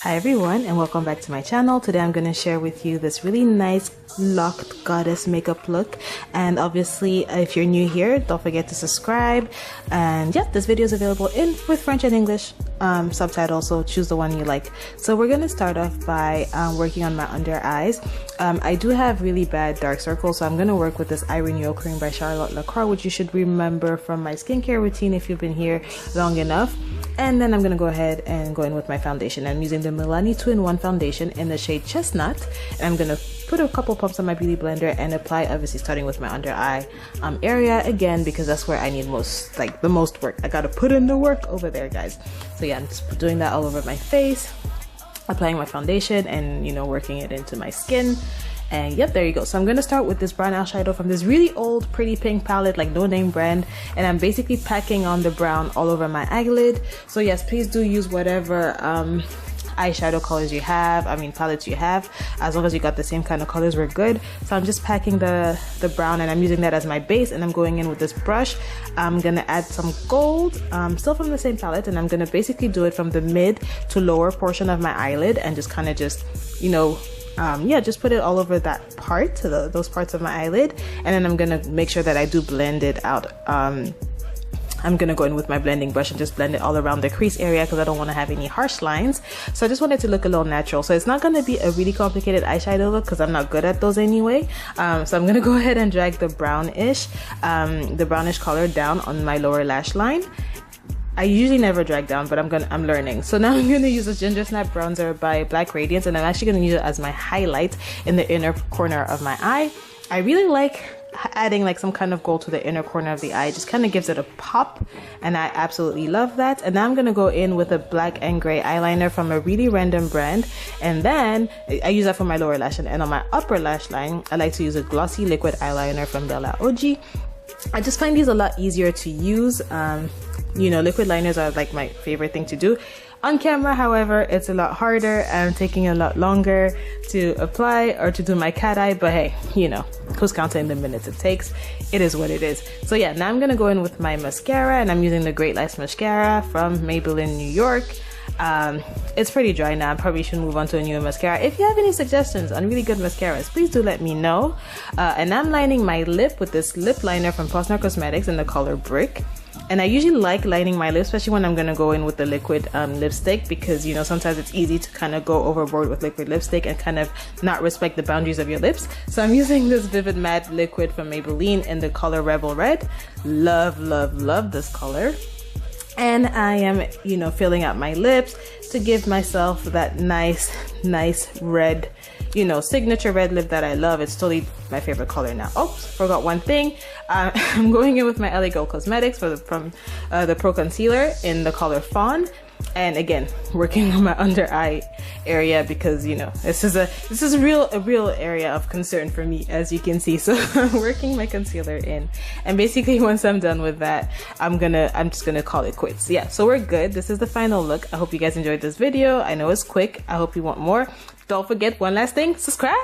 Hi everyone, and welcome back to my channel. Today I'm going to share with you this really nice Loc'd Goddess makeup look, and obviously if you're new here, don't forget to subscribe. And yeah, this video is available with French and English subtitles, so choose the one you like. So we're going to start off by working on my under eyes. I do have really bad dark circles, so I'm going to work with this eye renewal cream by Charlotte LACROIX, which you should remember from my skincare routine if you've been here long enough. And then I'm going to go ahead and go in with my foundation. I'm using the MILANI 2-in-1 foundation in the shade Chestnut. And I'm going to put a couple pumps on my beauty blender and apply, obviously starting with my under eye area again, because that's where I need the most work. I got to put in the work over there, guys. So yeah, I'm just doing that all over my face, applying my foundation and, you know, working it into my skin. And yep, there you go. So I'm going to start with this brown eyeshadow from this really old Pretty Pink palette, like no name brand, and I'm basically packing on the brown all over my eyelid. So yes, please do use whatever eyeshadow colors you have, palettes you have. As long as you got the same kind of colors, we're good. So I'm just packing the brown, and I'm using that as my base, and I'm going in with this brush. I'm gonna add some gold, still from the same palette, and I'm gonna basically do it from the mid to lower portion of my eyelid, and just kind of you know, just put it all over that part, those parts of my eyelid. And then I'm gonna make sure that I do blend it out. I'm gonna go in with my blending brush and just blend it all around the crease area, because I don't want to have any harsh lines. So I just want it to look a little natural. So it's not gonna be a really complicated eyeshadow look, because I'm not good at those anyway. So I'm gonna go ahead and drag the brownish color down on my lower lash line. I usually never drag down, but I'm learning. So now I'm gonna use a GINGERSNAP bronzer by Black Radiance, and I'm actually gonna use it as my highlight in the inner corner of my eye. I really like adding like some kind of gold to the inner corner of the eye. It just kind of gives it a pop, and I absolutely love that. And now I'm gonna go in with a black and gray eyeliner from a really random brand, and then I use that for my lower lash, and on my upper lash line I like to use a glossy liquid eyeliner from OGGI. I just find these a lot easier to use. You know, liquid liners are like my favorite thing to do. On camera, however, it's a lot harder and taking a lot longer to apply or to do my cat eye, but hey, you know, who's counting the minutes it takes? It is what it is. So yeah, now I'm gonna go in with my mascara, and I'm using the Great Lash mascara from Maybelline New York. It's pretty dry now. I probably should move on to a newer mascara. If you have any suggestions on really good mascaras, please do let me know. And I'm lining my lip with this lip liner from Posner Cosmetics in the color Brick. And I usually like lining my lips, especially when I'm gonna go in with the liquid lipstick, because, you know, sometimes it's easy to kind of go overboard with liquid lipstick and kind of not respect the boundaries of your lips. So I'm using this Vivid Matte liquid from Maybelline in the color Rebel Red. Love, love, love this color. And I am, you know, filling out my lips to give myself that nice red, you know, signature red lip that I love. It's totally my favorite color now. Oh, forgot one thing. I'm going in with my LA Cosmetics from the Pro Concealer in the color Fawn. And again, working on my under eye area, because, you know, this is a real area of concern for me, as you can see. So I'm working my concealer in, and basically once I'm done with that, I'm just gonna call it quits. Yeah, so we're good. This is the final look. I hope you guys enjoyed this video. I know it's quick. I hope you want more. Don't forget one last thing, subscribe.